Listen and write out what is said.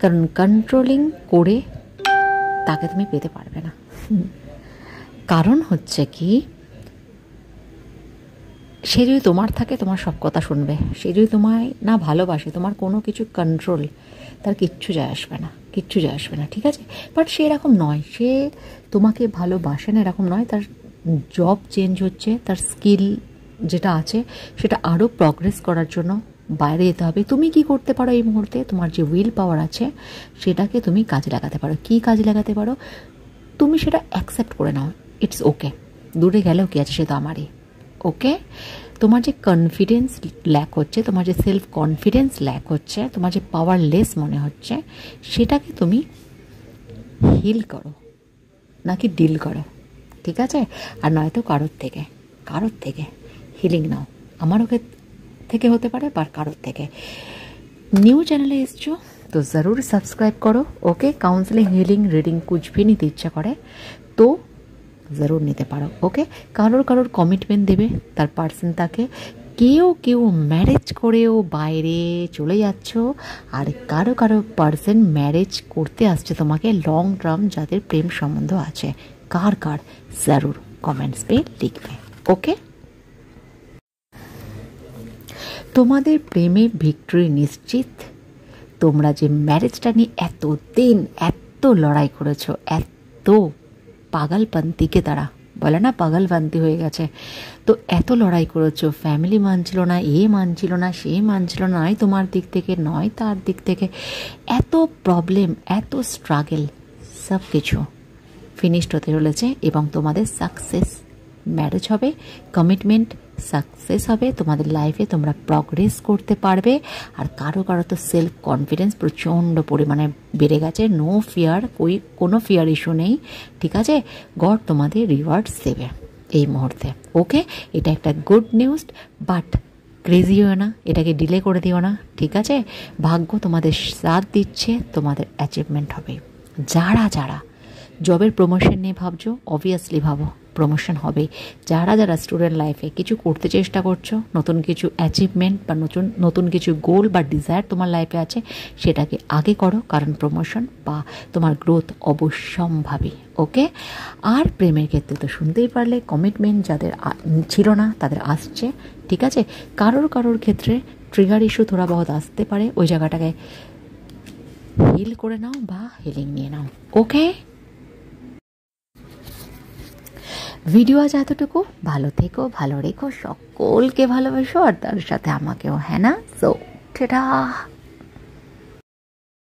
কারণ কন্ট্রোলিং করে তাকে তুমি পেতে পারবে না। কারণ হচ্ছে কি, সে যদি তোমার থাকে তোমার সব কথা শুনবে, সে যদি তোমায় না ভালোবাসে, তোমার কোনো কিছু কন্ট্রোল তার কিচ্ছু যায় আসবে না, কিচ্ছু যায় আসবে না, ঠিক আছে? বাট সে এরকম নয়, সে তোমাকে ভালোবাসে না এরকম নয়, তার জব চেঞ্জ হচ্ছে, তার স্কিল যেটা আছে সেটা আরও প্রগ্রেস করার জন্য বাইরে যেতে হবে। তুমি কি করতে পারো এই মুহূর্তে, তোমার যে উইল পাওয়ার আছে সেটাকে তুমি কাজে লাগাতে পারো। কি কাজে লাগাতে পারো? তুমি সেটা অ্যাকসেপ্ট করে নাও, ইটস ওকে, দূরে গেলেও কি আছে, সে তো আমারই, ওকে? তোমার যে কনফিডেন্স ল্যাক হচ্ছে, তোমার যে সেলফ কনফিডেন্স ল্যাক হচ্ছে, তোমার যে পাওয়ারলেস মনে হচ্ছে, সেটাকে তুমি হিল করো, নাকি ডিল করো, ঠিক আছে? আর নয়তো কারোর থেকে হিলিং নাও। আমার ওকে থেকে হতে পারে বা কারোর থেকে। নিউ চ্যানেলে এসছো তো ज़रूर सब्सक्राइब करो, ओके? काउंसलिंग, हिलिंग, রিডিং कुछ भी নিতে ইচ্ছা করে তো ज़रूर নিতে পারো, ওকে? কারোর কমিটমেন্ট দেবে তার পার্সন তাকে, কেউ ম্যারেজ করেও বাইরে চলে যাচ্ছ, আর কারো পার্সন ম্যারেজ করতে আসছে তোমাকে, লং টার্ম যাদের প্রেম সম্বন্ধ আছে। কার ज़रूर কমেন্টস পে লিখবে, ওকে? তোমাদের প্রেমে ভিক্টরি নিশ্চিত। তোমরা যে ম্যারেজটা নিয়ে এত লড়াই করেছো, এত পাগলপন্থীকে তারা বলে না, পাগলপন্থী হয়ে গেছে, তো এত লড়াই করেছো, ফ্যামিলি মানছিল না, মানছিল না, সে মানছিল না, নয় তোমার দিক থেকে নয় তার দিক থেকে, এত প্রবলেম, এত স্ট্রাগল, সব কিছু ফিনিশড হতে চলেছে এবং তোমাদের সাকসেস ম্যারেজ হবে, কমিটমেন্ট সাকসেস হবে, তোমাদের লাইফে তোমরা প্রগ্রেস করতে পারবে। আর কারো তো সেলফ কনফিডেন্স প্রচণ্ড পরিমাণে বেড়ে গেছে, নো ফিয়ার, কোনো ফিয়ার ইস্যু নেই, ঠিক আছে? গড তোমাদের রিওয়ার্ডস দেবে এই মুহূর্তে, ওকে? এটা একটা গুড নিউজ, বাট ক্রেজি হও না, এটাকে ডিলে করে দিও না, ঠিক আছে? ভাগ্য তোমাদের সাথ দিচ্ছে, তোমাদের অ্যাচিভমেন্ট হবে। যারা জবের প্রমোশন নিয়ে ভাবছো, অবভিয়াসলি ভাবো প্রমোশন হবে। যারা স্টুডেন্ট লাইফে কিছু করতে চেষ্টা করছো, নতুন কিছু অ্যাচিভমেন্ট বা নতুন কিছু গোল বা ডিজায়ার তোমার লাইফে আছে, সেটাকে আগে করো, কারণ প্রমোশন বা তোমার গ্রোথ অবশ্যম্ভাবী, ওকে? আর প্রেমের ক্ষেত্রে তো শুনতেই পারলে, কমিটমেন্ট যাদের ছিল না তাদের আসছে, ঠিক আছে? কারোর ক্ষেত্রে ট্রিগার ইস্যু থোড়া বহুত আসতে পারে, ওই জায়গাটাকে হিল করে নাও বা হিলিং নিয়ে নাও, ওকে? ভিডিও আজ এতটুকু, ভালো থেকো, ভালো রেখো, সকলকে ভালোবাসো, আর তার সাথে আমাকেও, হ্যাঁ না? So tata.